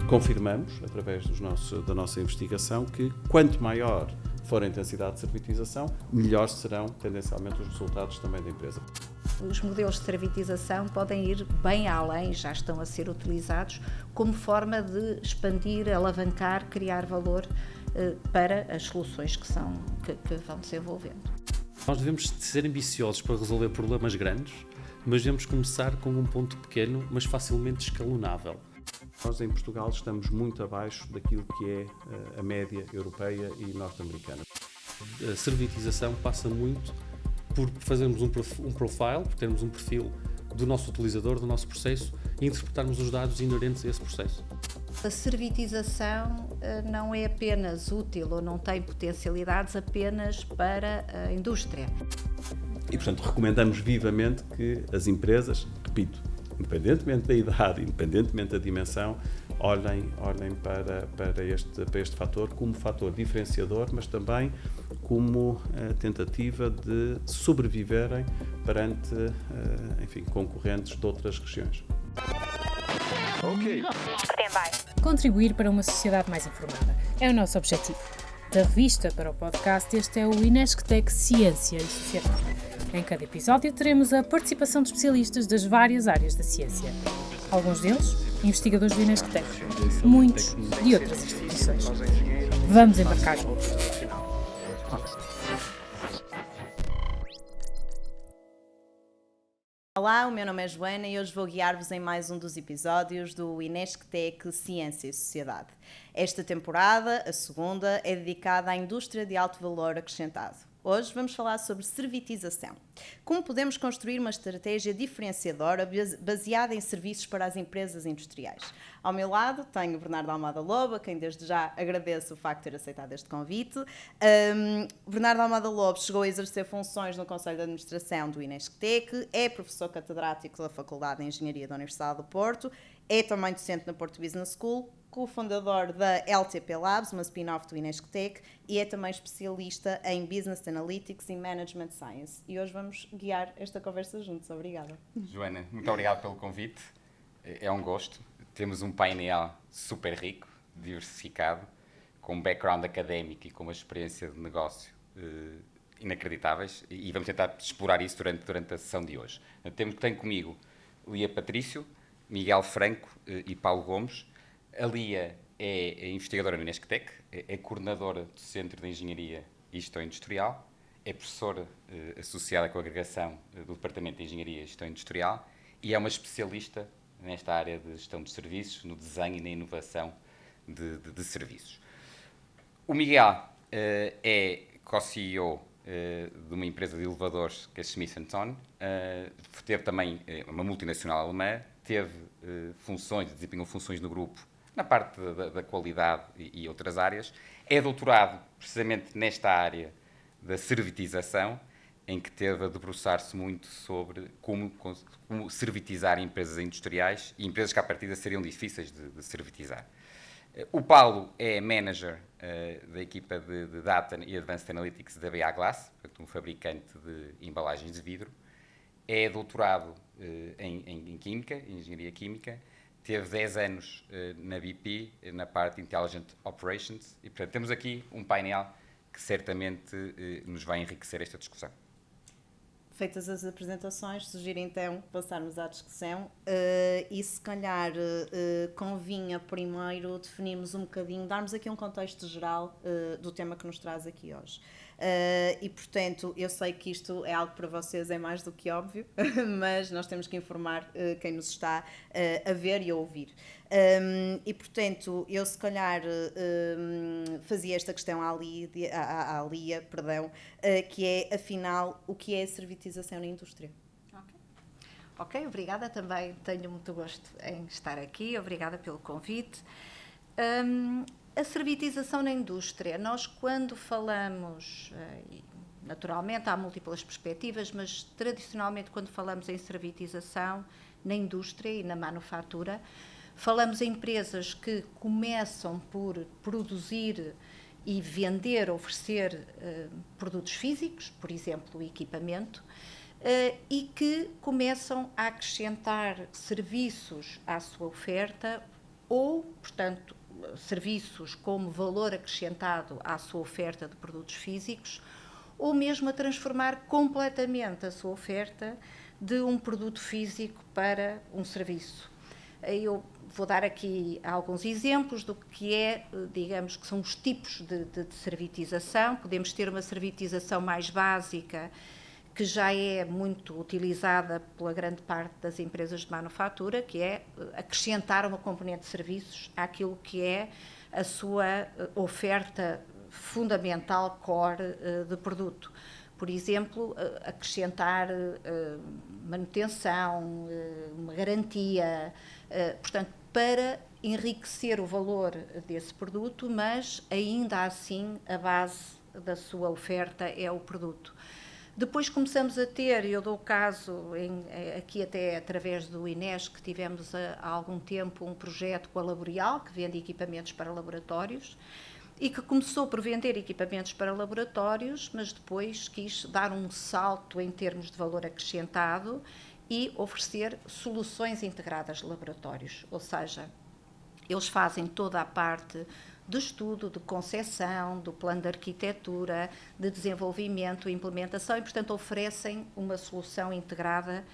confirmamos, através da nossa investigação, que quanto maior for a intensidade de servitização, melhores serão tendencialmente os resultados também da empresa. Os modelos de servitização podem ir bem além, já estão a ser utilizados como forma de expandir, alavancar, criar valor para as soluções que vão desenvolvendo. Nós devemos ser ambiciosos para resolver problemas grandes, mas devemos começar com um ponto pequeno, mas facilmente escalonável. Nós em Portugal estamos muito abaixo daquilo que é a média europeia e norte-americana. A servitização passa muito por fazermos um profile, por termos um perfil do nosso utilizador, do nosso processo e interpretarmos os dados inerentes a esse processo. A servitização não é apenas útil ou não tem potencialidades apenas para a indústria. E, portanto, recomendamos vivamente que as empresas, repito, independentemente da idade, independentemente da dimensão, olhem para este fator como fator diferenciador, mas também como tentativa de sobreviverem perante, concorrentes de outras regiões. Ok. Contribuir para uma sociedade mais informada é o nosso objetivo. Da revista para o podcast, este é o Inesctec Ciência e Sociedade. Em cada episódio teremos a participação de especialistas das várias áreas da ciência. Alguns deles, investigadores do Inesctec, muitos de outras instituições. Vamos embarcar juntos. Olá, o meu nome é Joana e hoje vou guiar-vos em mais um dos episódios do Inesctec Ciência e Sociedade. Esta temporada, a segunda, é dedicada à indústria de alto valor acrescentado. Hoje vamos falar sobre servitização. Como podemos construir uma estratégia diferenciadora baseada em serviços para as empresas industriais? Ao meu lado tenho o Bernardo Almada Lobo, a quem desde já agradeço o facto de ter aceitado este convite. Bernardo Almada Lobo chegou a exercer funções no Conselho de Administração do Inesctec, é professor catedrático da Faculdade de Engenharia da Universidade do Porto, é também docente na Porto Business School, cofundador da LTP Labs, uma spin-off do Inesctec, e é também especialista em Business Analytics e Management Science. E hoje vamos guiar esta conversa juntos. Obrigada. Joana, muito obrigado pelo convite. É um gosto. Temos um painel super rico, diversificado, com um background académico e com uma experiência de negócio inacreditáveis, e vamos tentar explorar isso durante a sessão de hoje. Tenho comigo Lia Patrício, Miguel Franco e Paulo Gomes. A Lia é investigadora no Inesctec, é coordenadora do Centro de Engenharia e Gestão Industrial, é professora associada com a agregação do Departamento de Engenharia e Gestão Industrial e é uma especialista nesta área de gestão de serviços, no desenho e na inovação de serviços. O Miguel é co-CEO de uma empresa de elevadores que é Smith & Son, teve também uma multinacional alemã, desempenhou funções no grupo na parte da qualidade e outras áreas. É doutorado precisamente nesta área da servitização, em que teve a debruçar-se muito sobre como servitizar empresas industriais e empresas que à partida seriam difíceis de servitizar. O Paulo é manager da equipa de Data e Advanced Analytics da BA Glass, um fabricante de embalagens de vidro. É doutorado em Química, em Engenharia Química. Teve 10 anos na BP, na parte de Intelligent Operations, e, portanto, temos aqui um painel que certamente nos vai enriquecer esta discussão. Feitas as apresentações, sugiro então passarmos à discussão e se calhar convinha primeiro definirmos um bocadinho, darmos aqui um contexto geral do tema que nos traz aqui hoje. E portanto, eu sei que isto é algo que para vocês é mais do que óbvio, mas nós temos que informar quem nos está a ver e a ouvir. E portanto, eu se calhar fazia esta questão à Lia, que é afinal o que é a servitização na indústria. Ok, obrigada, também tenho muito gosto em estar aqui, obrigada pelo convite. A servitização na indústria, nós quando falamos, naturalmente há múltiplas perspectivas, mas tradicionalmente quando falamos em servitização na indústria e na manufatura, falamos em empresas que começam por produzir e vender, oferecer produtos físicos, por exemplo, equipamento, e que começam a acrescentar serviços à sua oferta ou, portanto, serviços como valor acrescentado à sua oferta de produtos físicos, ou mesmo a transformar completamente a sua oferta de um produto físico para um serviço. Eu vou dar aqui alguns exemplos do que digamos que são os tipos de servitização. Podemos ter uma servitização mais básica, que já é muito utilizada pela grande parte das empresas de manufatura, que é acrescentar uma componente de serviços àquilo que é a sua oferta fundamental, core, de produto. Por exemplo, acrescentar manutenção, uma garantia, portanto, para enriquecer o valor desse produto, mas ainda assim a base da sua oferta é o produto. Depois começamos a ter, eu dou o caso, aqui até através do INES, que tivemos há algum tempo um projeto com a Laboreal, que vende equipamentos para laboratórios, e que começou por vender equipamentos para laboratórios, mas depois quis dar um salto em termos de valor acrescentado e oferecer soluções integradas de laboratórios, ou seja, eles fazem toda a parte do estudo, de concepção, do plano de arquitetura, de desenvolvimento e implementação e, portanto, oferecem uma solução integrada,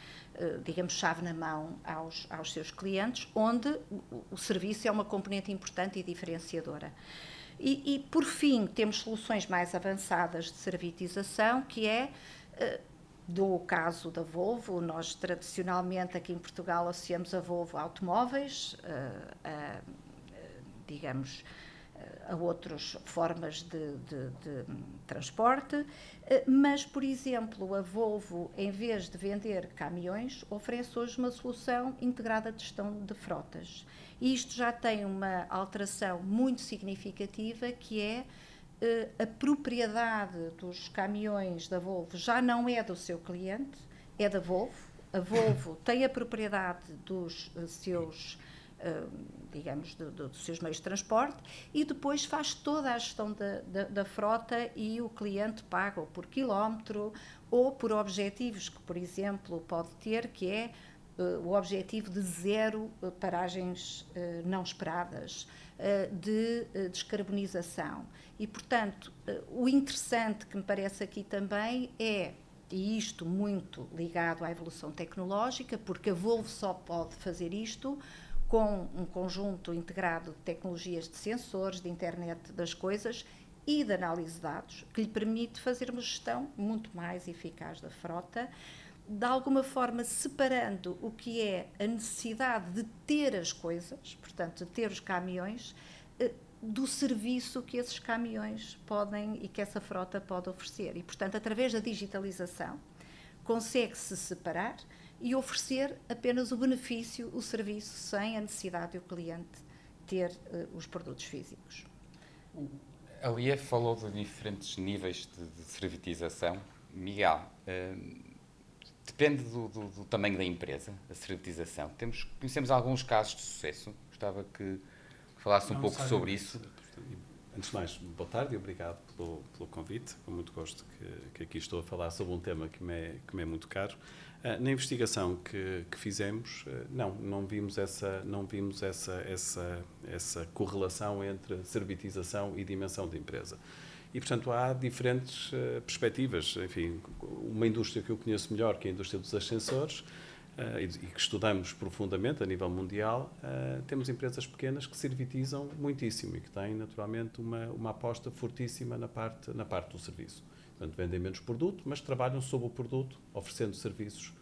digamos, chave na mão aos seus clientes, onde o serviço é uma componente importante e diferenciadora. E, por fim, temos soluções mais avançadas de servitização, que é, do caso da Volvo, nós tradicionalmente aqui em Portugal associamos a Volvo a automóveis, digamos, a outras formas de transporte, mas, por exemplo, a Volvo, em vez de vender caminhões, oferece hoje uma solução integrada de gestão de frotas. E isto já tem uma alteração muito significativa, que é a propriedade dos caminhões da Volvo já não é do seu cliente, é da Volvo. A Volvo tem a propriedade dos seus, digamos, dos seus meios de transporte e depois faz toda a gestão da frota e o cliente paga ou por quilómetro ou por objetivos que, por exemplo, pode ter, que é o objetivo de 0 paragens não esperadas, de descarbonização. E, portanto, o interessante que me parece aqui também é, e isto muito ligado à evolução tecnológica, porque a Volvo só pode fazer isto com um conjunto integrado de tecnologias de sensores, de internet das coisas e de análise de dados, que lhe permite fazer uma gestão muito mais eficaz da frota, de alguma forma separando o que é a necessidade de ter as coisas, portanto, de ter os caminhões, do serviço que esses caminhões podem e que essa frota pode oferecer. E, portanto, através da digitalização, consegue-se separar e oferecer apenas o benefício, o serviço, sem a necessidade do cliente ter os produtos físicos. A Lia falou de diferentes níveis de servitização. Miguel, depende do tamanho da empresa, a servitização. Conhecemos alguns casos de sucesso. Gostava que falasse um pouco sobre isso. Antes de mais, boa tarde e obrigado pelo convite. Com muito gosto que aqui estou a falar sobre um tema que me é muito caro. Na investigação que fizemos, não vimos essa correlação entre servitização e dimensão da empresa. E, portanto, há diferentes perspectivas. Enfim, uma indústria que eu conheço melhor, que é a indústria dos ascensores, e que estudamos profundamente a nível mundial, temos empresas pequenas que servitizam muitíssimo e que têm, naturalmente, uma aposta fortíssima na parte do serviço. Portanto, vendem menos produto, mas trabalham sobre o produto, oferecendo serviços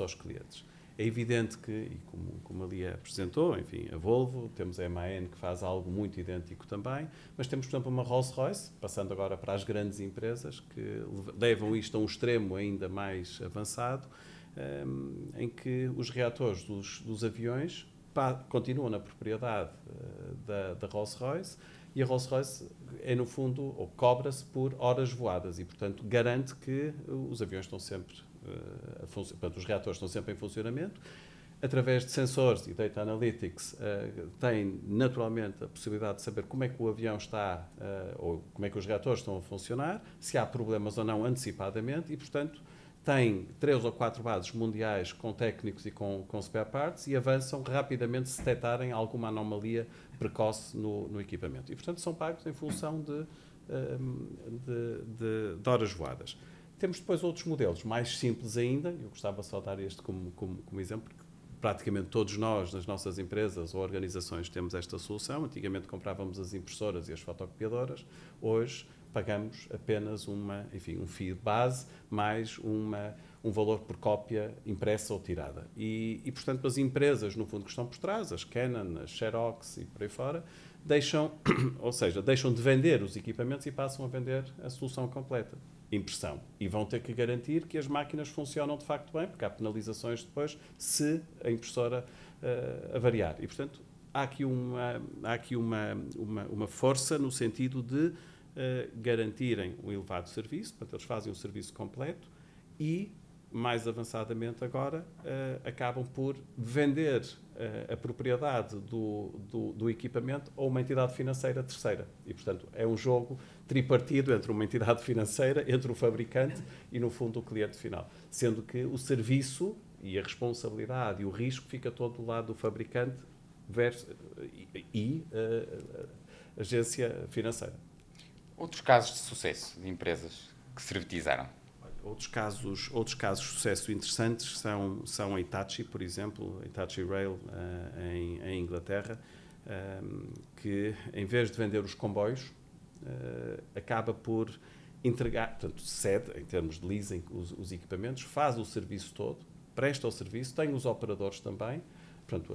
aos clientes. É evidente que, e como a Lia apresentou, enfim, a Volvo, temos a MAN que faz algo muito idêntico também, mas temos, por exemplo, uma Rolls-Royce, passando agora para as grandes empresas, que levam isto a um extremo ainda mais avançado, em que os reatores dos aviões continuam na propriedade da Rolls-Royce e a Rolls-Royce é, no fundo, ou cobra-se por horas voadas e, portanto, garante que os aviões estão sempre portanto, os reatores estão sempre em funcionamento. Através de sensores e data analytics, tem naturalmente a possibilidade de saber como é que o avião está, ou como é que os reatores estão a funcionar, se há problemas ou não antecipadamente e, portanto, têm 3 ou 4 bases mundiais com técnicos e com spare parts e avançam rapidamente se detectarem alguma anomalia precoce no equipamento. E, portanto, são pagos em função de horas voadas. Temos depois outros modelos mais simples ainda, eu gostava só de dar este como exemplo, porque praticamente todos nós, nas nossas empresas ou organizações, temos esta solução. Antigamente comprávamos as impressoras e as fotocopiadoras, hoje pagamos apenas um fee base mais um valor por cópia impressa ou tirada. E, portanto, as empresas, no fundo, que estão por trás, as Canon, as Xerox e por aí fora, deixam de vender os equipamentos e passam a vender a solução completa, impressão. E vão ter que garantir que as máquinas funcionam de facto bem, porque há penalizações depois se a impressora avariar. E, portanto, há aqui uma força no sentido de garantirem um elevado serviço, portanto, eles fazem um serviço completo e, mais avançadamente agora, acabam por vender a propriedade do equipamento a uma entidade financeira terceira. E, portanto, é um jogo tripartido entre uma entidade financeira, entre o fabricante e, no fundo, o cliente final. Sendo que o serviço e a responsabilidade e o risco fica todo do lado do fabricante e a agência financeira. Outros casos de sucesso de empresas que servitizaram? Outros casos de sucesso interessantes são a Hitachi, por exemplo, a Hitachi Rail em Inglaterra, que em vez de vender os comboios, acaba por entregar, portanto, cede em termos de leasing os equipamentos, faz o serviço todo, presta o serviço, tem os operadores também, portanto,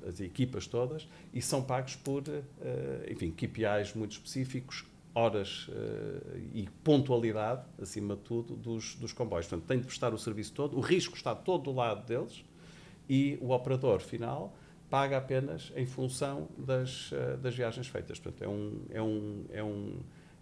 as equipas todas, e são pagos por, KPIs muito específicos, horas e pontualidade, acima de tudo, dos comboios. Portanto, tem de prestar o serviço todo, o risco está todo do lado deles e o operador final paga apenas em função das viagens feitas. Portanto,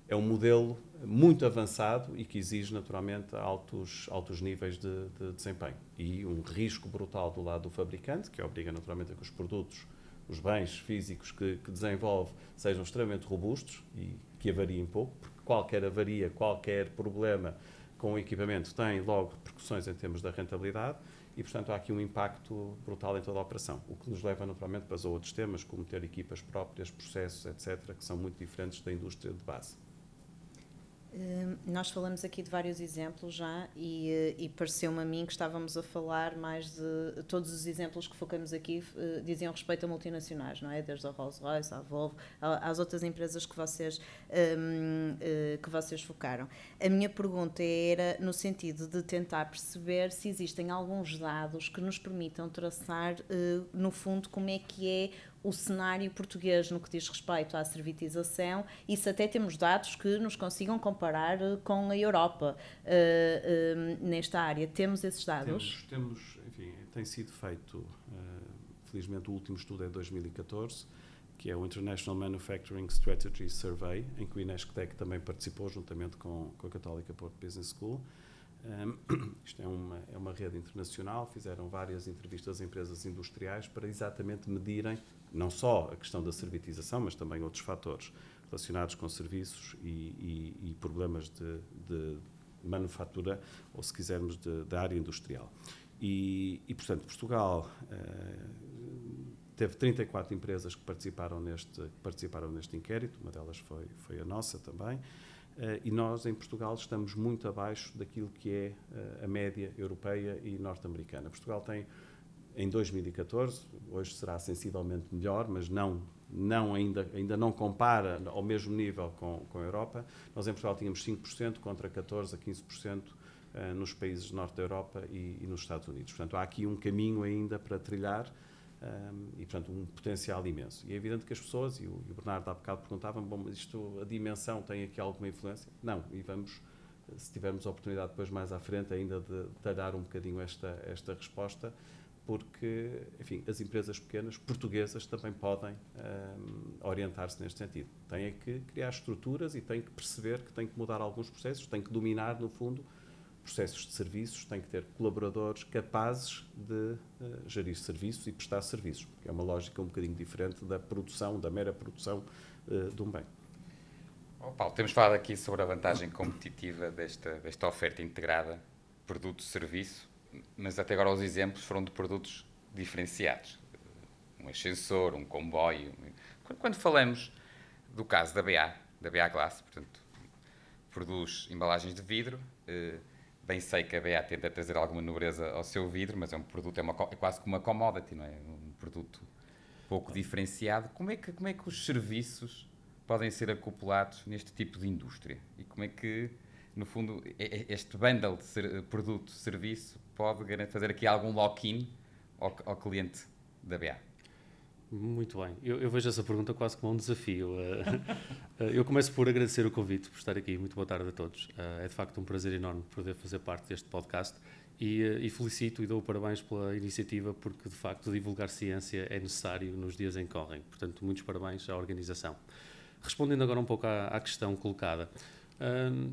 é um modelo muito avançado e que exige, naturalmente, altos níveis de desempenho. E um risco brutal do lado do fabricante, que obriga, naturalmente, a que os produtos, os bens físicos que desenvolve sejam extremamente robustos e que avariem pouco, porque qualquer avaria, qualquer problema com o equipamento tem logo repercussões em termos da rentabilidade e, portanto, há aqui um impacto brutal em toda a operação, o que nos leva, naturalmente, para outros temas, como ter equipas próprias, processos, etc., que são muito diferentes da indústria de base. Nós falamos aqui de vários exemplos já e pareceu-me a mim que estávamos a falar mais de... Todos os exemplos que focamos aqui diziam respeito a multinacionais, não é? Desde a Rolls-Royce, à Volvo, às outras empresas que vocês focaram. A minha pergunta era no sentido de tentar perceber se existem alguns dados que nos permitam traçar, no fundo, como é que é o cenário português no que diz respeito à servitização e se até temos dados que nos consigam comparar com a Europa nesta área. Temos esses dados? Temos, enfim, tem sido feito, felizmente o último estudo é de 2014, que é o International Manufacturing Strategy Survey, em que o INESC-TEC também participou juntamente com a Católica Porto Business School. Isto é uma rede internacional, fizeram várias entrevistas a empresas industriais para exatamente medirem não só a questão da servitização, mas também outros fatores relacionados com serviços e problemas de manufatura, ou se quisermos, da área industrial. E portanto, Portugal teve 34 empresas que participaram neste inquérito, uma delas foi a nossa também, e nós, em Portugal, estamos muito abaixo daquilo que é a média europeia e norte-americana. Portugal tem, em 2014, hoje será sensivelmente melhor, mas ainda não compara ao mesmo nível com a Europa. Nós, em Portugal, tínhamos 5% contra 14% a 15% nos países do norte da Europa e nos Estados Unidos. Portanto, há aqui um caminho ainda para trilhar, e, portanto, um potencial imenso. E é evidente que as pessoas, e o Bernardo há bocado perguntavam, mas a dimensão tem aqui alguma influência? Não, e vamos, se tivermos a oportunidade depois mais à frente ainda de detalhar um bocadinho esta resposta, porque, enfim, as empresas pequenas portuguesas também podem orientar-se neste sentido. Têm que criar estruturas e têm que perceber que têm que mudar alguns processos, têm que dominar, no fundo, processos de serviços, têm que ter colaboradores capazes de gerir serviços e prestar serviços, que é uma lógica um bocadinho diferente da produção, da mera produção de um bem. Paulo, temos falado aqui sobre a vantagem competitiva desta oferta integrada produto, serviço, mas até agora os exemplos foram de produtos diferenciados. Um ascensor, um comboio. Quando falamos do caso da BA Glass, portanto, produz embalagens de vidro, bem sei que a BA tenta trazer alguma nobreza ao seu vidro, mas é um produto, é quase como uma commodity, não é? Um produto pouco diferenciado. Como é que os serviços podem ser acoplados neste tipo de indústria? E como é que, no fundo, este bundle de produto-serviço pode fazer aqui algum lock-in ao cliente da BA? Muito bem. Eu vejo essa pergunta quase como um desafio. Eu começo por agradecer o convite, por estar aqui. Muito boa tarde a todos. É de facto um prazer enorme poder fazer parte deste podcast e felicito e dou parabéns pela iniciativa, porque de facto divulgar ciência é necessário nos dias em que correm. Portanto, muitos parabéns à organização. Respondendo agora um pouco à questão colocada,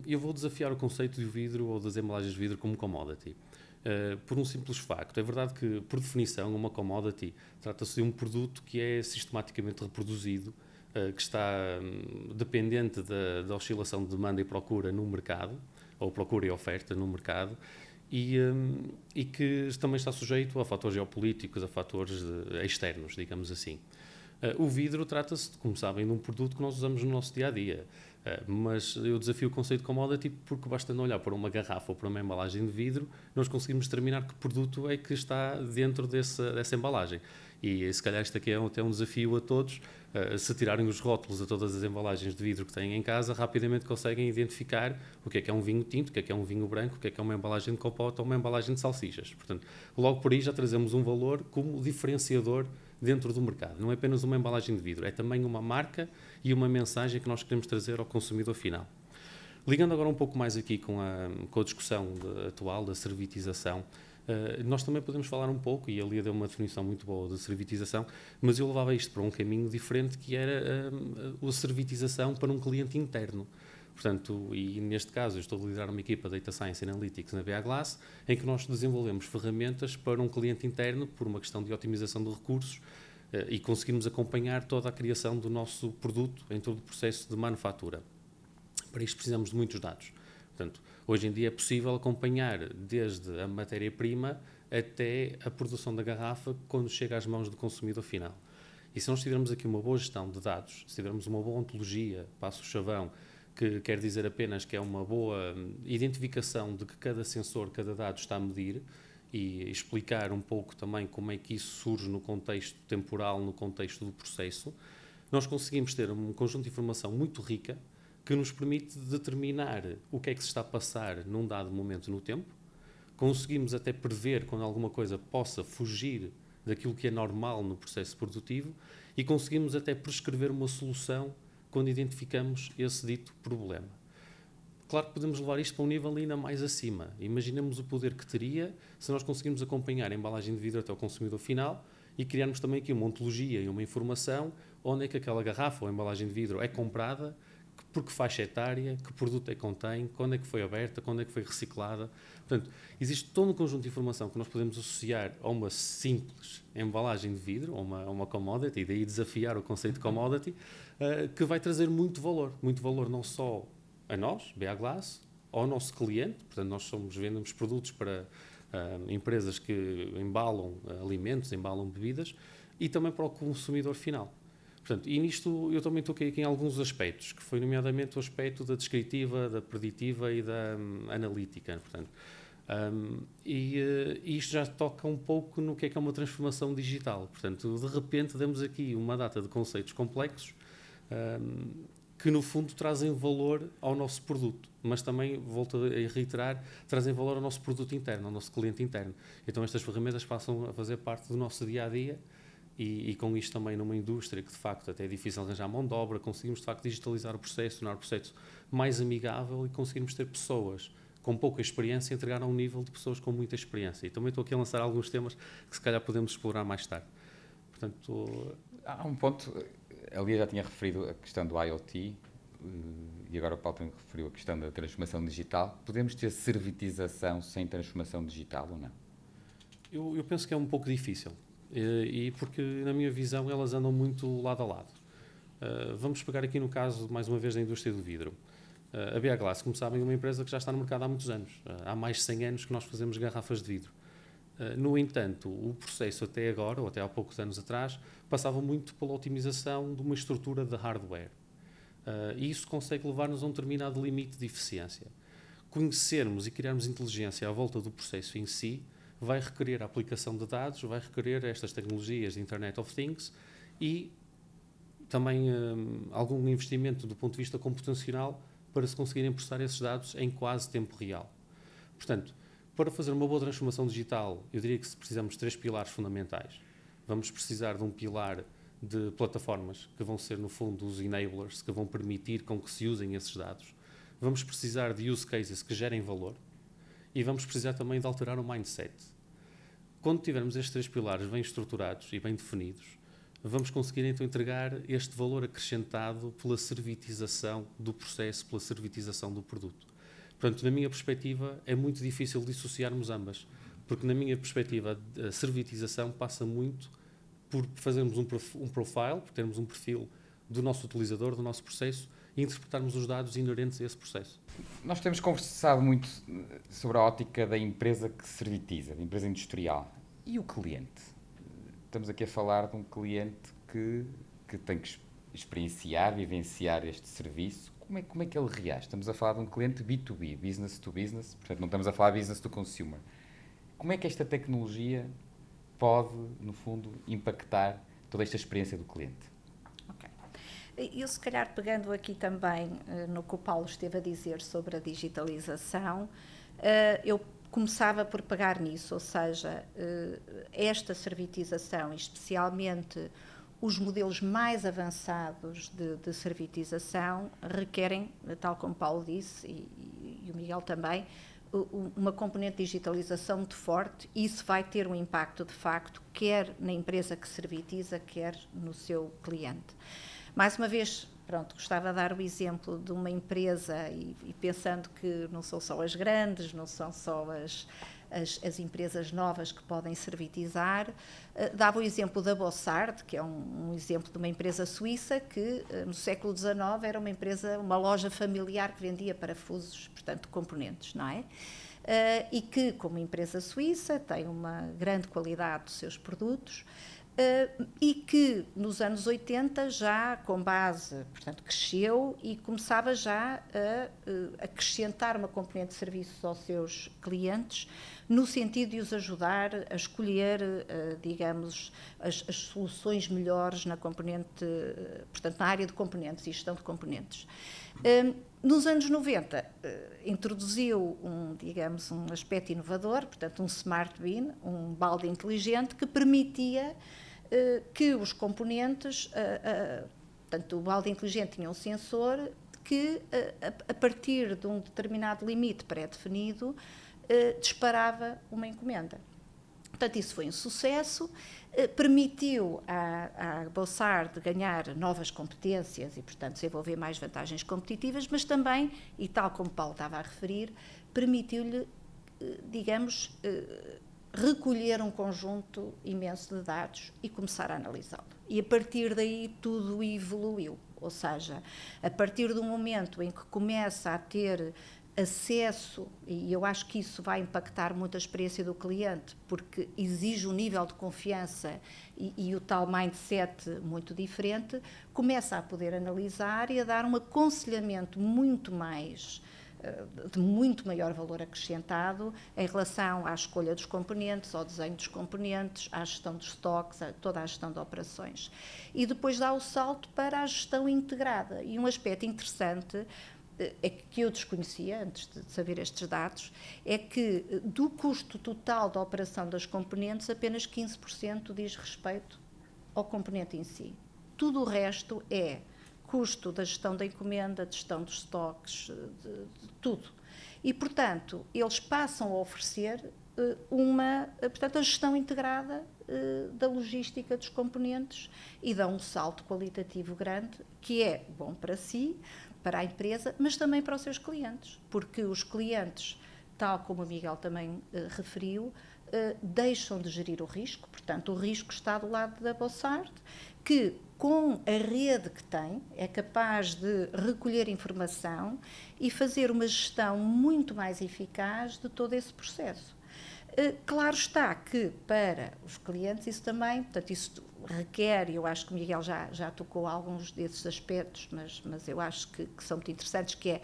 eu vou desafiar o conceito do vidro ou das embalagens de vidro como commodity. Por um simples facto. É verdade que, por definição, uma commodity trata-se de um produto que é sistematicamente reproduzido, que está dependente da oscilação de demanda e procura no mercado, ou procura e oferta no mercado, e que também está sujeito a fatores geopolíticos, a fatores externos, digamos assim. O vidro trata-se, como sabem, de um produto que nós usamos no nosso dia-a-dia. Mas eu desafio o conceito de commodity porque basta olhar para uma garrafa ou para uma embalagem de vidro, nós conseguimos determinar que produto é que está dentro dessa embalagem. E se calhar isto aqui é até um desafio a todos. Se tirarem os rótulos a todas as embalagens de vidro que têm em casa, rapidamente conseguem identificar o que é um vinho tinto, o que é um vinho branco, o que é uma embalagem de compota ou uma embalagem de salsichas. Portanto, logo por aí já trazemos um valor como diferenciador dentro do mercado. Não é apenas uma embalagem de vidro, é também uma marca e uma mensagem que nós queremos trazer ao consumidor final. Ligando agora um pouco mais aqui com a discussão atual da servitização, nós também podemos falar um pouco, e a Lia deu uma definição muito boa de servitização, mas eu levava isto para um caminho diferente, que era a servitização para um cliente interno. Portanto, e neste caso eu estou a liderar uma equipa de Data Science Analytics na BA Glass, em que nós desenvolvemos ferramentas para um cliente interno, por uma questão de otimização de recursos, e conseguimos acompanhar toda a criação do nosso produto em todo o processo de manufatura. Para isto precisamos de muitos dados. Portanto, hoje em dia é possível acompanhar desde a matéria-prima até a produção da garrafa quando chega às mãos do consumidor final. E se nós tivermos aqui uma boa gestão de dados, se tivermos uma boa ontologia, passo o chavão, que quer dizer apenas que é uma boa identificação de que cada sensor, cada dado está a medir, e explicar um pouco também como é que isso surge no contexto temporal, no contexto do processo, nós conseguimos ter um conjunto de informação muito rica que nos permite determinar o que é que se está a passar num dado momento no tempo. Conseguimos até prever quando alguma coisa possa fugir daquilo que é normal no processo produtivo e conseguimos até prescrever uma solução quando identificamos esse dito problema. Claro que podemos levar isto para um nível ainda mais acima. Imaginemos o poder que teria se nós conseguirmos acompanhar a embalagem de vidro até o consumidor final e criarmos também aqui uma ontologia e uma informação onde é que aquela garrafa ou embalagem de vidro é comprada, por que faixa etária, que produto é que contém, quando é que foi aberta, quando é que foi reciclada. Portanto, existe todo um conjunto de informação que nós podemos associar a uma simples embalagem de vidro, ou uma commodity, e daí desafiar o conceito de commodity, que vai trazer muito valor não só a nós, BA Glass, ao nosso cliente. Portanto, nós vendemos produtos para empresas que embalam alimentos, embalam bebidas, e também para o consumidor final. Portanto, e nisto eu também toquei aqui em alguns aspectos, que foi nomeadamente o aspecto da descritiva, da preditiva e da analítica. Portanto, e isto já toca um pouco no que é uma transformação digital. Portanto, de repente damos aqui uma data de conceitos complexos que no fundo trazem valor ao nosso produto, mas também, volto a reiterar, trazem valor ao nosso produto interno, ao nosso cliente interno. Então estas ferramentas passam a fazer parte do nosso dia-a-dia e com isto também numa indústria que de facto até é difícil arranjar mão de obra, conseguimos de facto digitalizar o processo, tornar o processo mais amigável e conseguimos ter pessoas com pouca experiência entregar a um nível de pessoas com muita experiência. E também estou aqui a lançar alguns temas que se calhar podemos explorar mais tarde. Portanto, há um ponto. A Lia já tinha referido a questão do IoT e agora o Paulo também referiu a questão da transformação digital. Podemos ter servitização sem transformação digital ou não? Eu penso que é um pouco difícil, e porque, na minha visão, elas andam muito lado a lado. Vamos pegar aqui no caso, mais uma vez, da indústria do vidro. A BA Glass, como sabem, é uma empresa que já está no mercado há muitos anos. Há mais de 100 anos que nós fazemos garrafas de vidro. No entanto, o processo até agora, ou até há poucos anos atrás, passava muito pela otimização de uma estrutura de hardware. E isso consegue levar-nos a um determinado limite de eficiência. Conhecermos e criarmos inteligência à volta do processo em si vai requerer a aplicação de dados, vai requerer estas tecnologias de Internet of Things e também algum investimento do ponto de vista computacional para se conseguirem processar esses dados em quase tempo real. Portanto, para fazer uma boa transformação digital, eu diria que precisamos de 3 pilares fundamentais. Vamos precisar de um pilar de plataformas, que vão ser, no fundo, os enablers, que vão permitir com que se usem esses dados. Vamos precisar de use cases que gerem valor e vamos precisar também de alterar o mindset. Quando tivermos estes 3 pilares bem estruturados e bem definidos, vamos conseguir então entregar este valor acrescentado pela servitização do processo, pela servitização do produto. Portanto, na minha perspectiva, é muito difícil dissociarmos ambas, porque na minha perspectiva a servitização passa muito por fazermos um profile, por termos um perfil do nosso utilizador, do nosso processo, e interpretarmos os dados inerentes a esse processo. Nós temos conversado muito sobre a ótica da empresa que servitiza, da empresa industrial. E o cliente? Estamos aqui a falar de um cliente que tem que experienciar, vivenciar este serviço. Como é que ele reage? Estamos a falar de um cliente B2B, business to business, portanto não estamos a falar de business to consumer. Como é que esta tecnologia pode, no fundo, impactar toda esta experiência do cliente? Eu, se calhar, pegando aqui também no que o Paulo esteve a dizer sobre a digitalização, eu começava por pegar nisso, ou seja, esta servitização, especialmente os modelos mais avançados de servitização, requerem, tal como Paulo disse, e o Miguel também, uma componente de digitalização muito forte, e isso vai ter um impacto, de facto, quer na empresa que servitiza, quer no seu cliente. Mais uma vez, pronto, gostava de dar o exemplo de uma empresa, e pensando que não são só as grandes, não são só as empresas novas que podem servitizar, dava o exemplo da Bossard, que é um exemplo de uma empresa suíça que no século XIX era uma loja familiar que vendia parafusos, portanto componentes, não é? E que, como empresa suíça, tem uma grande qualidade dos seus produtos, e que nos anos 80 já, com base, portanto, cresceu e começava já a acrescentar uma componente de serviços aos seus clientes, no sentido de os ajudar a escolher, digamos, as soluções melhores na componente, portanto, na área de componentes e gestão de componentes. Nos anos 90, introduziu digamos, um aspecto inovador, portanto, um smart bin, um balde inteligente que permitia que os componentes, portanto, o balde inteligente tinha um sensor que, a partir de um determinado limite pré-definido, disparava uma encomenda. Portanto, isso foi um sucesso, permitiu à Bossard ganhar novas competências e, portanto, desenvolver mais vantagens competitivas, mas também, e tal como Paulo estava a referir, permitiu-lhe, digamos, recolher um conjunto imenso de dados e começar a analisá-lo. E a partir daí tudo evoluiu, ou seja, a partir do momento em que começa a ter acesso, e eu acho que isso vai impactar muito a experiência do cliente, porque exige um nível de confiança e o tal mindset muito diferente, começa a poder analisar e a dar um aconselhamento de muito maior valor acrescentado em relação à escolha dos componentes, ao desenho dos componentes, à gestão dos estoques, a toda a gestão de operações. E depois dá o salto para a gestão integrada. E um aspecto interessante é que eu desconhecia, antes de saber estes dados, é que do custo total da operação das componentes, apenas 15% diz respeito ao componente em si. Tudo o resto é custo da gestão da encomenda, de gestão dos estoques, de tudo. E, portanto, eles passam a oferecer portanto, a gestão integrada da logística dos componentes e dão um salto qualitativo grande, que é bom para si, para a empresa, mas também para os seus clientes, porque os clientes, tal como o Miguel também referiu, deixam de gerir o risco, portanto, o risco está do lado da Bossard, que com a rede que tem, é capaz de recolher informação e fazer uma gestão muito mais eficaz de todo esse processo. Claro está que para os clientes isso também, portanto, isso requer, e eu acho que o Miguel já tocou alguns desses aspectos, mas eu acho que são muito interessantes, que é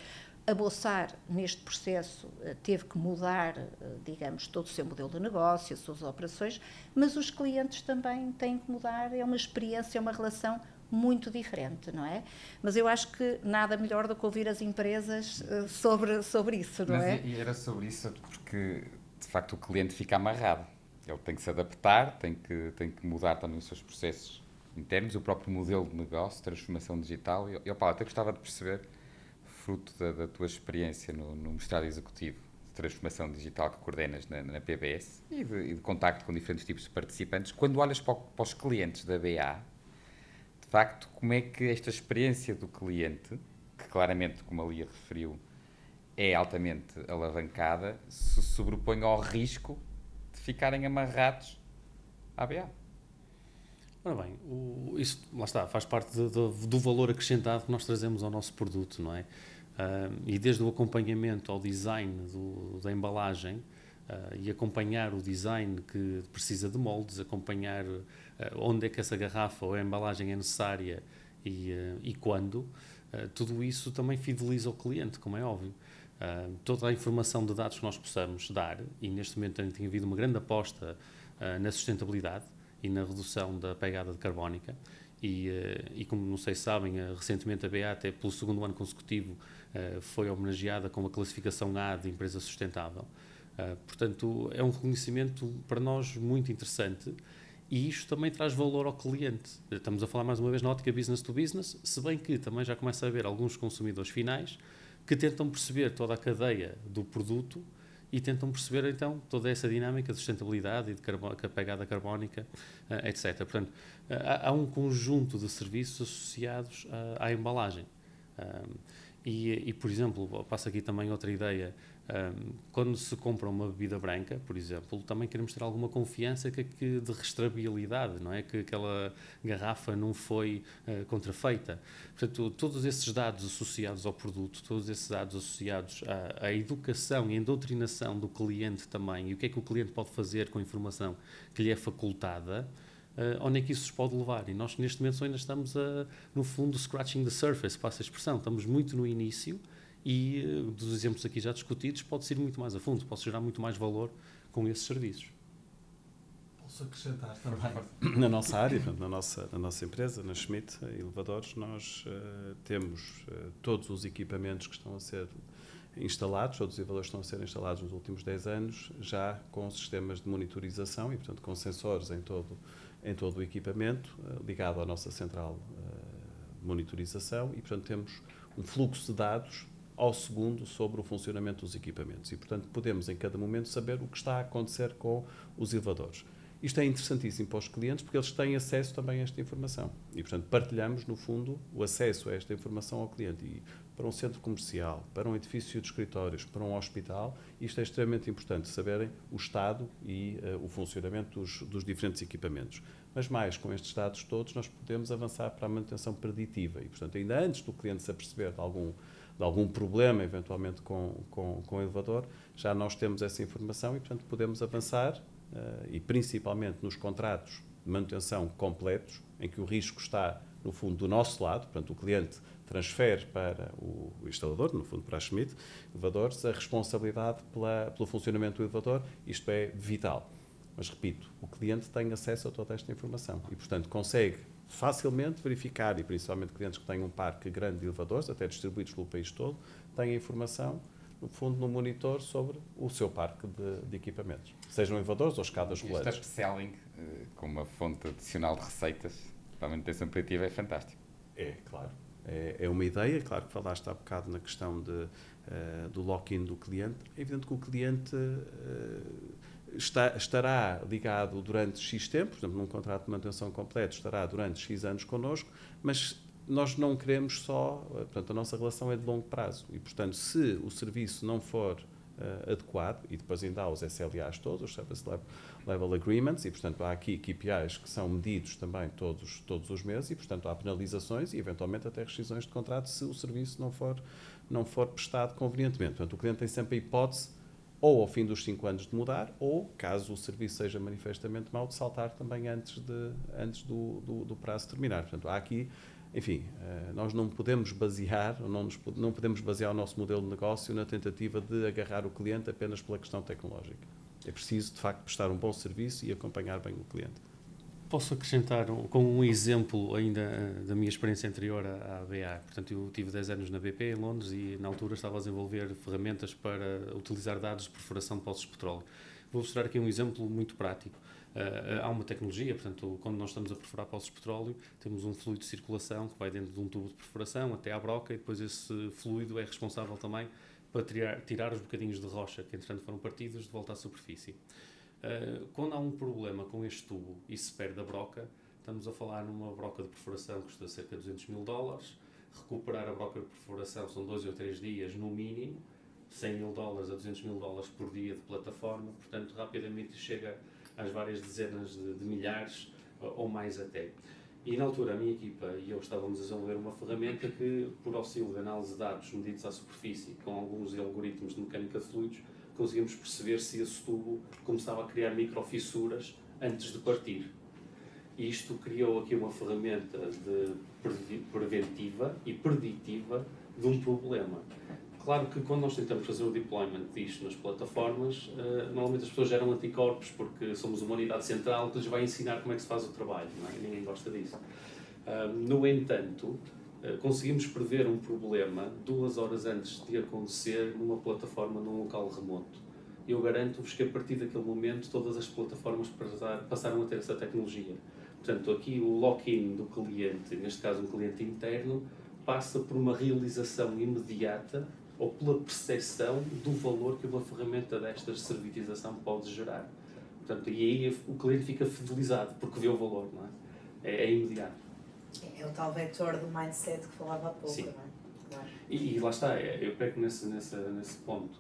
a Bossar, neste processo, teve que mudar, digamos, todo o seu modelo de negócio, as suas operações, mas os clientes também têm que mudar, é uma experiência, é uma relação muito diferente, não é? Mas eu acho que nada melhor do que ouvir as empresas sobre isso, não é? E era sobre isso porque, de facto, o cliente fica amarrado. Ele tem que se adaptar, tem que mudar também os seus processos internos, o próprio modelo de negócio, transformação digital. E Paulo, até gostava de perceber, fruto da tua experiência no mestrado executivo de transformação digital que coordenas na PBS e de contacto com diferentes tipos de participantes, quando olhas para os clientes da BA, de facto, como é que esta experiência do cliente, que claramente, como a Lia referiu, é altamente alavancada, se sobrepõe ao risco de ficarem amarrados à BA? Ora bem, isso, lá está, faz parte do valor acrescentado que nós trazemos ao nosso produto, não é? E desde o acompanhamento ao design da embalagem e acompanhar o design que precisa de moldes, acompanhar onde é que essa garrafa ou a embalagem é necessária e quando, tudo isso também fideliza o cliente, como é óbvio. Toda a informação de dados que nós possamos dar, e neste momento tem havido uma grande aposta na sustentabilidade e na redução da pegada carbónica, e como não sei se sabem, recentemente a BA, até pelo segundo ano consecutivo, foi homenageada com a classificação A de empresa sustentável. Portanto, é um reconhecimento para nós muito interessante e isto também traz valor ao cliente. Estamos a falar mais uma vez na ótica business to business, se bem que também já começa a haver alguns consumidores finais que tentam perceber toda a cadeia do produto e tentam perceber então toda essa dinâmica de sustentabilidade e de pegada carbónica, etc. Portanto, há um conjunto de serviços associados à embalagem. E, por exemplo, passo aqui também outra ideia, quando se compra uma bebida branca, por exemplo, também queremos ter alguma confiança de rastreabilidade, não é? Que aquela garrafa não foi contrafeita. Portanto, todos esses dados associados ao produto, todos esses dados associados à educação e à doutrinação do cliente também, e o que é que o cliente pode fazer com a informação que lhe é facultada, onde é que isso se pode levar? E nós, neste momento, ainda estamos, no fundo, scratching the surface, passa a expressão. Estamos muito no início e, dos exemplos aqui já discutidos, pode-se ir muito mais a fundo, pode gerar muito mais valor com esses serviços. Posso acrescentar também? Na nossa área, na nossa empresa, na Schmidt Elevadores, nós temos todos os equipamentos que estão a ser instalados, todos os elevadores estão a ser instalados nos últimos 10 anos, já com sistemas de monitorização e, portanto, com sensores em todo o equipamento, ligado à nossa central de monitorização e, portanto, temos um fluxo de dados ao segundo sobre o funcionamento dos equipamentos e, portanto, podemos em cada momento saber o que está a acontecer com os elevadores. Isto é interessantíssimo para os clientes porque eles têm acesso também a esta informação e, portanto, partilhamos, no fundo, o acesso a esta informação ao cliente. E para um centro comercial, para um edifício de escritórios, para um hospital, isto é extremamente importante, saberem o estado e o funcionamento dos diferentes equipamentos. Mas mais, com estes dados todos, nós podemos avançar para a manutenção preditiva e, portanto, ainda antes do cliente se aperceber de algum problema, eventualmente, com o elevador, já nós temos essa informação e, portanto, podemos avançar e, principalmente, nos contratos de manutenção completos, em que o risco está, no fundo, do nosso lado, portanto, o cliente transfere para o instalador, no fundo para a Schmidt Elevadores, a responsabilidade pelo funcionamento do elevador, isto é vital. Mas, repito, o cliente tem acesso a toda esta informação e, portanto, consegue facilmente verificar, e principalmente clientes que têm um parque grande de elevadores, até distribuídos pelo país todo, têm a informação, no fundo, no monitor sobre o seu parque de equipamentos, sejam elevadores ou escadas rolantes. Este upselling, como uma fonte adicional de receitas para a manutenção preditiva, é fantástico. É, claro. É uma ideia, claro que falaste há bocado na questão do lock-in do cliente. É evidente que o cliente estará ligado durante X tempo, por exemplo, num contrato de manutenção completo, estará durante X anos connosco, mas nós não queremos só, portanto, a nossa relação é de longo prazo e, portanto, se o serviço não for adequado, e depois ainda há os SLAs todos, os Service Level Agreements, e portanto há aqui KPIs que são medidos também todos os meses, e portanto há penalizações e eventualmente até rescisões de contrato se o serviço não for prestado convenientemente. Portanto, o cliente tem sempre a hipótese, ou ao fim dos 5 anos de mudar, ou, caso o serviço seja manifestamente mau, de saltar também antes do prazo terminar. Portanto, há aqui, enfim, nós não podemos basear o nosso modelo de negócio na tentativa de agarrar o cliente apenas pela questão tecnológica. É preciso, de facto, prestar um bom serviço e acompanhar bem o cliente. Posso acrescentar com um exemplo ainda da minha experiência anterior à BA. Portanto, eu tive 10 anos na BP, em Londres, e na altura estava a desenvolver ferramentas para utilizar dados de perfuração de poços de petróleo. Vou mostrar aqui um exemplo muito prático. Há uma tecnologia, portanto, quando nós estamos a perfurar poços de petróleo, temos um fluido de circulação que vai dentro de um tubo de perfuração até à broca, e depois esse fluido é responsável também para tirar os bocadinhos de rocha que, entretanto, foram partidos de volta à superfície. Quando há um problema com este tubo e se perde a broca, estamos a falar numa broca de perfuração que custa cerca de $200 mil. Recuperar a broca de perfuração são 2 ou 3 dias no mínimo, $100 mil a $200 mil por dia de plataforma, portanto rapidamente chega às várias dezenas de milhares ou mais até. E na altura a minha equipa e eu estávamos a desenvolver uma ferramenta que, por auxílio de análise de dados medidos à superfície com alguns algoritmos de mecânica de fluidos, conseguimos perceber se esse tubo começava a criar microfissuras antes de partir. E isto criou aqui uma ferramenta preventiva e preditiva de um problema. Claro que quando nós tentamos fazer o deployment disto nas plataformas, normalmente as pessoas geram anticorpos porque somos uma unidade central que lhes vai ensinar como é que se faz o trabalho, não é? Ninguém gosta disso. No entanto, conseguimos prever um problema 2 horas antes de acontecer numa plataforma num local remoto. Eu garanto-vos que a partir daquele momento todas as plataformas passaram a ter essa tecnologia. Portanto, aqui o lock-in do cliente, neste caso um cliente interno, passa por uma realização imediata ou pela percepção do valor que uma ferramenta destas de servitização pode gerar. Portanto, e aí o cliente fica fidelizado porque vê o valor, não é? É imediato. É o tal vetor do mindset que falava há pouco, Sim. não é? Claro. E lá está, eu pego nesse ponto.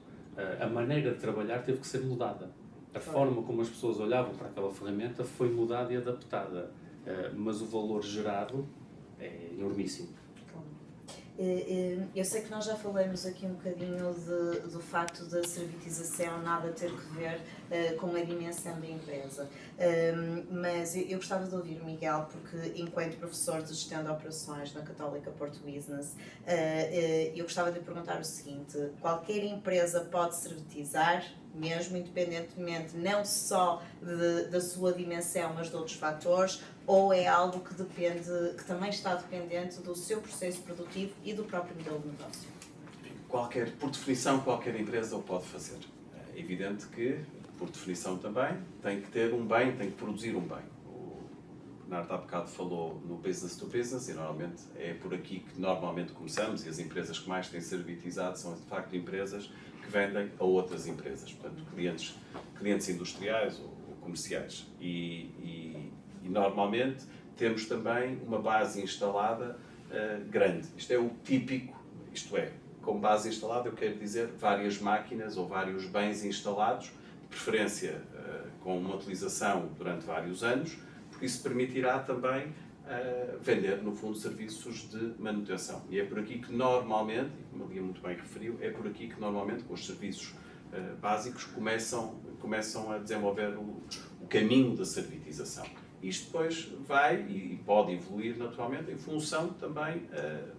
A maneira de trabalhar teve que ser mudada. A forma como as pessoas olhavam para aquela ferramenta foi mudada e adaptada. Mas o valor gerado é enormíssimo. Eu sei que nós já falamos aqui um bocadinho do facto da servitização nada ter que ver com a dimensão da empresa, mas eu gostava de ouvir o Miguel, porque enquanto professor de gestão de operações na Católica Porto Business, eu gostava de lhe perguntar o seguinte: qualquer empresa pode servitizar, mesmo independentemente não só da sua dimensão, mas de outros fatores, ou é algo que também está dependente do seu processo produtivo e do próprio modelo de negócio? Por definição, qualquer empresa o pode fazer. É evidente que, por definição também, tem que ter um bem, tem que produzir um bem. O Bernardo há bocado falou no business to business, e normalmente é por aqui que normalmente começamos, e as empresas que mais têm servitizado são de facto empresas que vendem a outras empresas, portanto clientes industriais ou comerciais. E normalmente temos também uma base instalada grande. Isto é o típico, isto é, com base instalada eu quero dizer várias máquinas ou vários bens instalados, de preferência com uma utilização durante vários anos, porque isso permitirá também vender, no fundo, serviços de manutenção. E é por aqui que normalmente, e como a Lia muito bem referiu, é por aqui que normalmente com os serviços básicos começam a desenvolver o caminho da servitização. Isto depois vai e pode evoluir naturalmente em função também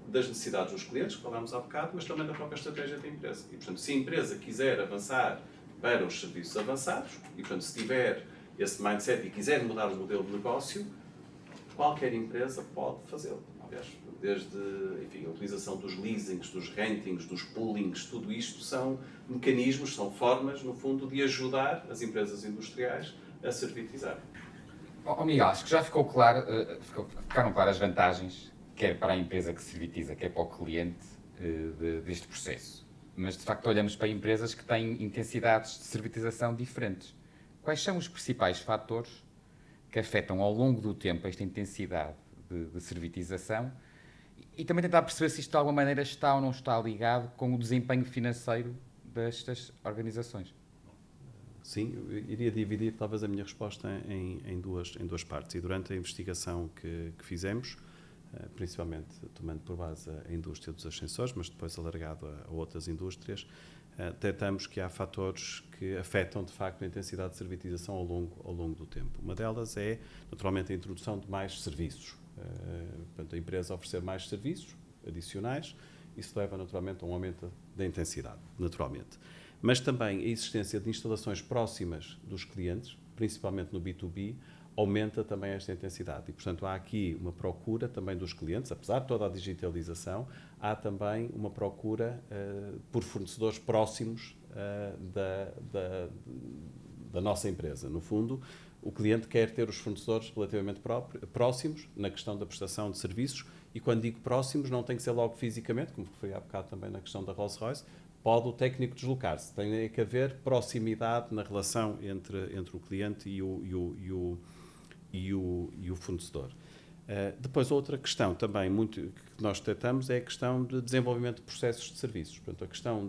das necessidades dos clientes, que falámos há bocado, mas também da própria estratégia da empresa. E, portanto, se a empresa quiser avançar para os serviços avançados, e, portanto, se tiver esse mindset e quiser mudar o modelo de negócio, qualquer empresa pode fazê-lo. Aliás, desde a utilização dos leasings, dos rentings, dos poolings, tudo isto são mecanismos, são formas, no fundo, de ajudar as empresas industriais a servitizar. Miguel, acho que já ficaram claras as vantagens, quer para a empresa que servitiza, quer para o cliente deste processo. Mas, de facto, olhamos para empresas que têm intensidades de servitização diferentes. Quais são os principais fatores que afetam ao longo do tempo esta intensidade de servitização? E também tentar perceber se isto de alguma maneira está ou não está ligado com o desempenho financeiro destas organizações. Sim, eu iria dividir talvez a minha resposta em duas partes. E durante a investigação que fizemos, principalmente tomando por base a indústria dos ascensores, mas depois alargado a outras indústrias, detectamos que há fatores que afetam de facto a intensidade de servitização ao longo do tempo. Uma delas é, naturalmente, a introdução de mais serviços. Portanto, a empresa oferecer mais serviços adicionais, isso leva naturalmente a um aumento da intensidade, naturalmente. Mas também a existência de instalações próximas dos clientes, principalmente no B2B, aumenta também esta intensidade. E, portanto, há aqui uma procura também dos clientes, apesar de toda a digitalização, há também uma procura por fornecedores próximos da nossa empresa. No fundo, o cliente quer ter os fornecedores relativamente próximos na questão da prestação de serviços, e quando digo próximos, não tem que ser logo fisicamente, como referi há bocado também na questão da Rolls-Royce, pode o técnico deslocar-se. Tem que haver proximidade na relação entre o cliente e o fornecedor. Depois, outra questão também muito que nós detectamos é a questão de desenvolvimento de processos de serviços. Portanto, a questão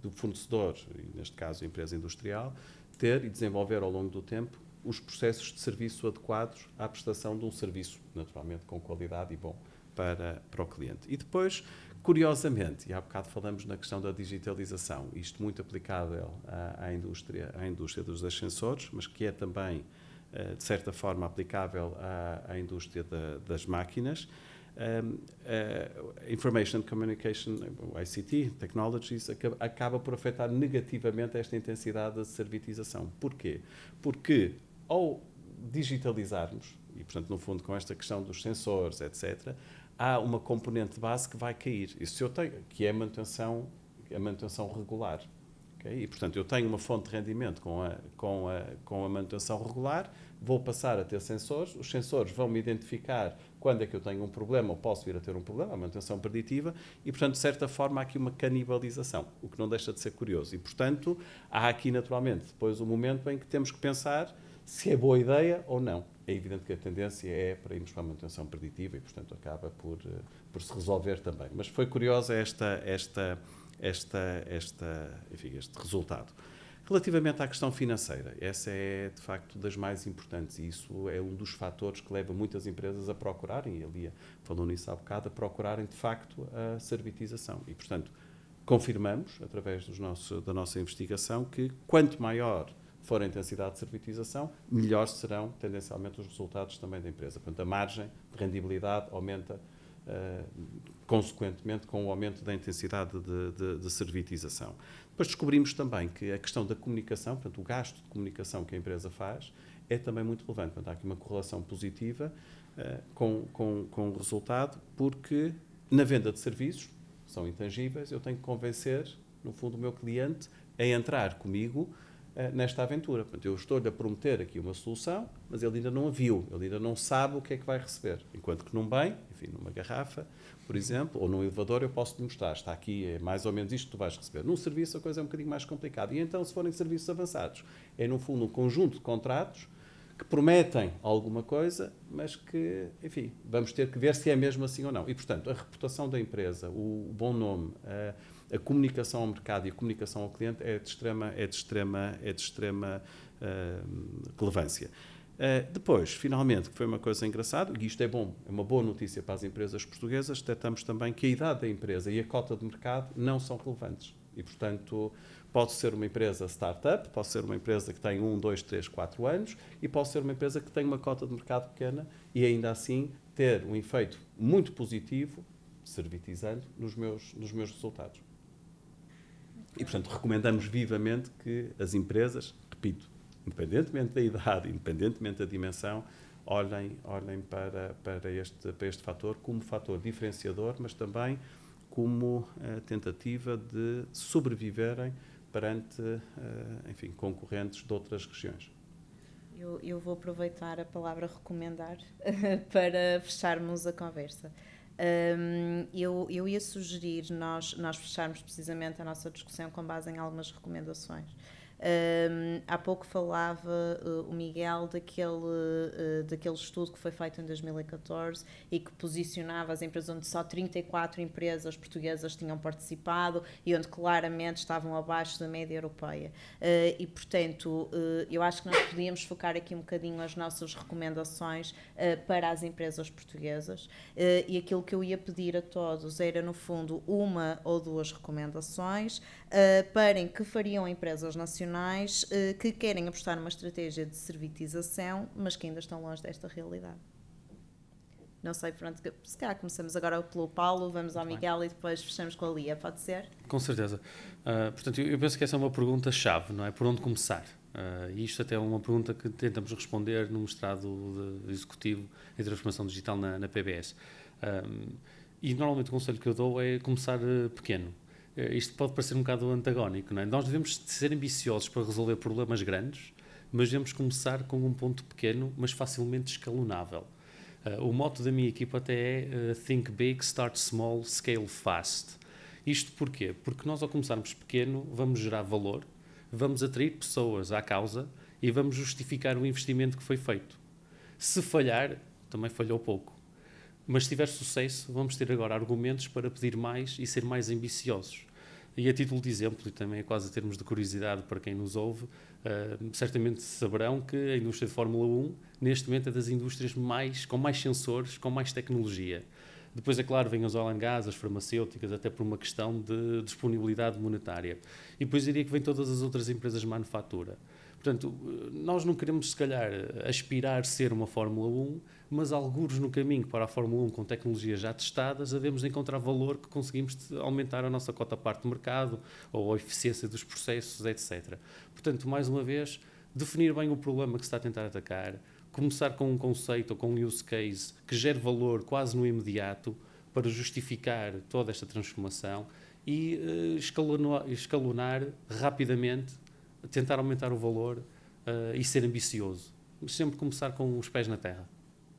do fornecedor, e neste caso a empresa industrial, ter e desenvolver ao longo do tempo os processos de serviço adequados à prestação de um serviço, naturalmente com qualidade e bom para o cliente. E depois, curiosamente, e há bocado falamos na questão da digitalização, isto muito aplicável à indústria dos ascensores, mas que é também, de certa forma, aplicável à indústria das máquinas. Information Communication, ICT, Technologies, acaba por afetar negativamente esta intensidade da servitização. Porquê? Porque ao digitalizarmos, e portanto no fundo com esta questão dos sensores, etc., há uma componente base que vai cair. Isso eu tenho, que é a manutenção regular. Okay? E portanto eu tenho uma fonte de rendimento com a manutenção regular, vou passar a ter sensores, os sensores vão me identificar quando é que eu tenho um problema ou posso vir a ter um problema, a manutenção preditiva, e portanto de certa forma há aqui uma canibalização, o que não deixa de ser curioso. E portanto há aqui naturalmente depois o momento em que temos que pensar se é boa ideia ou não. É evidente que a tendência é para irmos para a manutenção preditiva e portanto acaba por se resolver também. Mas foi curiosa este resultado. Relativamente à questão financeira, essa é de facto das mais importantes e isso é um dos fatores que leva muitas empresas a procurarem, e a Lia falou nisso há bocado, a procurarem de facto a servitização. E portanto confirmamos, através da nossa investigação, que quanto maior for a intensidade de servitização, melhor serão tendencialmente os resultados também da empresa. Portanto, a margem de rendibilidade aumenta consequentemente com o aumento da intensidade de servitização. Depois descobrimos também que a questão da comunicação, portanto, o gasto de comunicação que a empresa faz, é também muito relevante. Portanto, há aqui uma correlação positiva com o resultado, porque na venda de serviços, são intangíveis, eu tenho que convencer, no fundo, o meu cliente a entrar comigo nesta aventura. Portanto, eu estou-lhe a prometer aqui uma solução, mas ele ainda não a viu, ele ainda não sabe o que é que vai receber. Enquanto que num bem, enfim, numa garrafa, por exemplo, ou num elevador, eu posso-lhe mostrar, está aqui, é mais ou menos isto que tu vais receber. Num serviço a coisa é um bocadinho mais complicada. E então, se forem serviços avançados, é no fundo um conjunto de contratos que prometem alguma coisa, mas que, enfim, vamos ter que ver se é mesmo assim ou não. E, portanto, a reputação da empresa, o bom nome, a comunicação ao mercado e a comunicação ao cliente é de extrema relevância. Depois, finalmente, que foi uma coisa engraçada, e isto é bom, é uma boa notícia para as empresas portuguesas, detectamos também que a idade da empresa e a cota de mercado não são relevantes. E, portanto, pode ser uma empresa startup, pode ser uma empresa que tem 1, 2, 3, 4 anos e pode ser uma empresa que tem uma cota de mercado pequena e ainda assim ter um efeito muito positivo, servitizando, nos meus resultados. E, portanto, recomendamos vivamente que as empresas, repito, independentemente da idade, independentemente da dimensão, olhem para este fator como fator diferenciador, mas também como tentativa de sobreviverem perante, enfim, concorrentes de outras regiões. Eu vou aproveitar a palavra recomendar para fecharmos a conversa. Eu ia sugerir nós fecharmos precisamente a nossa discussão com base em algumas recomendações. Há pouco falava o Miguel daquele estudo que foi feito em 2014 e que posicionava as empresas onde só 34 empresas portuguesas tinham participado e onde claramente estavam abaixo da média europeia. E, portanto, eu acho que nós podíamos focar aqui um bocadinho as nossas recomendações para as empresas portuguesas, e aquilo que eu ia pedir a todos era, no fundo, uma ou duas recomendações para que fariam empresas nacionais que querem apostar numa estratégia de servitização, mas que ainda estão longe desta realidade. Não sei, pronto, se calhar começamos agora pelo Paulo, vamos ao Miguel e depois fechamos com a Lia, pode ser? Com certeza. Portanto, eu penso que essa é uma pergunta-chave, não é? Por onde começar? E isto até é uma pergunta que tentamos responder no mestrado executivo em transformação digital na PBS. E normalmente o conselho que eu dou é começar pequeno. Isto pode parecer um bocado antagónico, não é? Nós devemos ser ambiciosos para resolver problemas grandes, mas devemos começar com um ponto pequeno, mas facilmente escalonável. O moto da minha equipa até é Think Big, Start Small, Scale Fast. Isto porquê? Porque nós, ao começarmos pequeno, vamos gerar valor, vamos atrair pessoas à causa e vamos justificar o investimento que foi feito. Se falhar, também falhou pouco. Mas se tiver sucesso, vamos ter agora argumentos para pedir mais e ser mais ambiciosos. E a título de exemplo, e também é quase a termos de curiosidade para quem nos ouve, certamente saberão que a indústria de Fórmula 1, neste momento, é das indústrias com mais sensores, com mais tecnologia. Depois, é claro, vêm as oil and gas, as farmacêuticas, até por uma questão de disponibilidade monetária. E depois diria que vêm todas as outras empresas de manufatura. Portanto, nós não queremos, se calhar, aspirar a ser uma Fórmula 1, mas algures no caminho para a Fórmula 1 com tecnologias já testadas, devemos encontrar valor que conseguimos aumentar a nossa cota-parte de mercado ou a eficiência dos processos, etc. Portanto, mais uma vez, definir bem o problema que se está a tentar atacar, começar com um conceito ou com um use case que gere valor quase no imediato para justificar toda esta transformação e escalonar rapidamente, tentar aumentar o valor e ser ambicioso. Mas sempre começar com os pés na terra.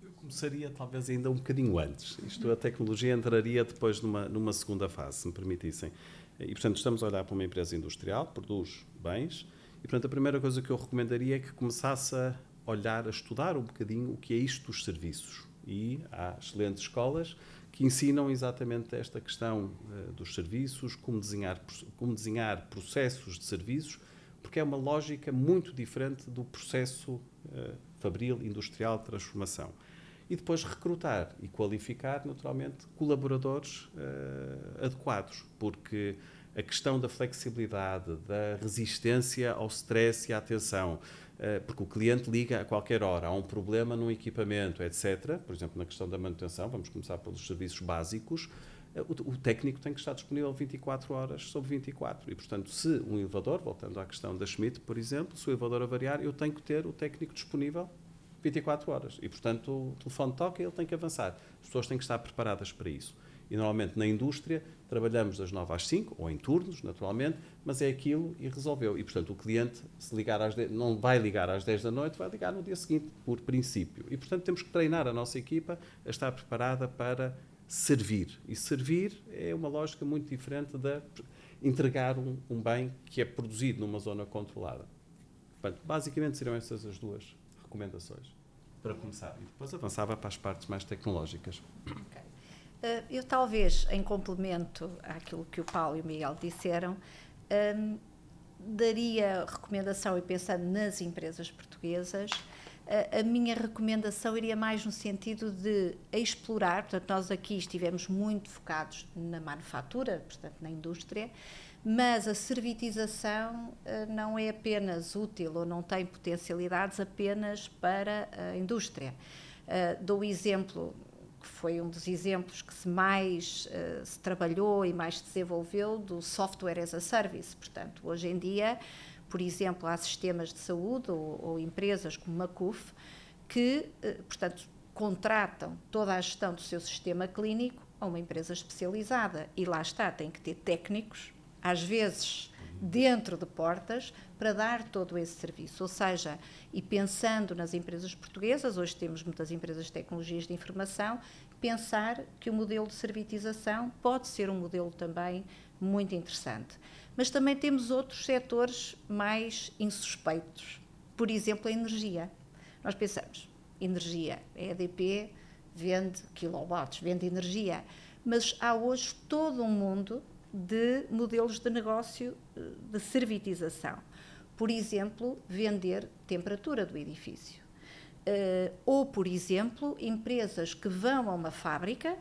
Eu começaria talvez ainda um bocadinho antes. A tecnologia entraria depois numa segunda fase, se me permitissem. E, portanto, estamos a olhar para uma empresa industrial, produz bens, e, portanto, a primeira coisa que eu recomendaria é que começasse a olhar, a estudar um bocadinho o que é isto dos serviços. E há excelentes escolas que ensinam exatamente esta questão dos serviços, como desenhar processos de serviços, porque é uma lógica muito diferente do processo fabril, industrial de transformação. E depois recrutar e qualificar, naturalmente, colaboradores adequados, porque a questão da flexibilidade, da resistência ao stress e à tensão, porque o cliente liga a qualquer hora, há um problema num equipamento, etc. Por exemplo, na questão da manutenção, vamos começar pelos serviços básicos, o técnico tem que estar disponível 24 horas sobre 24. E, portanto, se um elevador, voltando à questão da Schmidt, por exemplo, se o elevador avariar, eu tenho que ter o técnico disponível 24 horas. E, portanto, o telefone toca e ele tem que avançar. As pessoas têm que estar preparadas para isso. E, normalmente, na indústria, trabalhamos das 9 às 5, ou em turnos, naturalmente, mas é aquilo e resolveu. E, portanto, o cliente, se ligar às 10, não vai ligar às 10 da noite, vai ligar no dia seguinte, por princípio. E, portanto, temos que treinar a nossa equipa a estar preparada para servir. E servir é uma lógica muito diferente de entregar um bem que é produzido numa zona controlada. Portanto, basicamente seriam essas as duas recomendações para começar. E depois avançava para as partes mais tecnológicas. Okay. Eu talvez, em complemento àquilo que o Paulo e o Miguel disseram, daria recomendação, e pensando nas empresas portuguesas, a minha recomendação iria mais no sentido de explorar, portanto, nós aqui estivemos muito focados na manufatura, portanto, na indústria, mas a servitização não é apenas útil ou não tem potencialidades apenas para a indústria. Dou o exemplo, que foi um dos exemplos que mais se trabalhou e mais se desenvolveu, do software as a service. Portanto, hoje em dia, por exemplo, há sistemas de saúde ou empresas como Macuf que, portanto, contratam toda a gestão do seu sistema clínico a uma empresa especializada. E lá está, tem que ter técnicos, às vezes dentro de portas, para dar todo esse serviço. Ou seja, e pensando nas empresas portuguesas, hoje temos muitas empresas de tecnologias de informação pensar que o modelo de servitização pode ser um modelo também muito interessante. Mas também temos outros setores mais insuspeitos. Por exemplo, a energia. Nós pensamos, energia, a EDP vende quilowatts, vende energia, mas há hoje todo um mundo de modelos de negócio de servitização. Por exemplo, vender temperatura do edifício. Ou, por exemplo, empresas que vão a uma fábrica,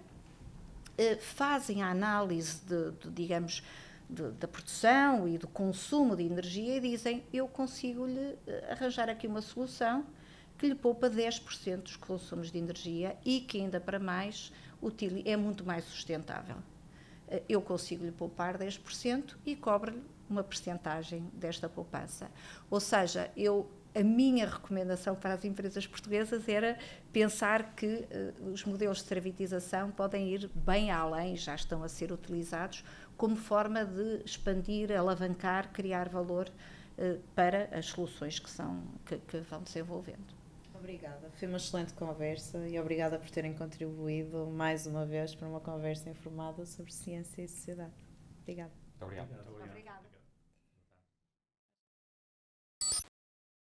fazem a análise digamos, da produção e do consumo de energia e dizem, eu consigo-lhe arranjar aqui uma solução que lhe poupa 10% dos consumos de energia e que ainda para mais é muito mais sustentável. Eu consigo-lhe poupar 10% e cobro-lhe uma percentagem desta poupança. Ou seja, a minha recomendação para as empresas portuguesas era pensar que os modelos de servitização podem ir bem além, já estão a ser utilizados, como forma de expandir, alavancar, criar valor para as soluções que vão desenvolvendo. Obrigada, foi uma excelente conversa e obrigada por terem contribuído mais uma vez para uma conversa informada sobre ciência e sociedade. Obrigada. Obrigado. Obrigada.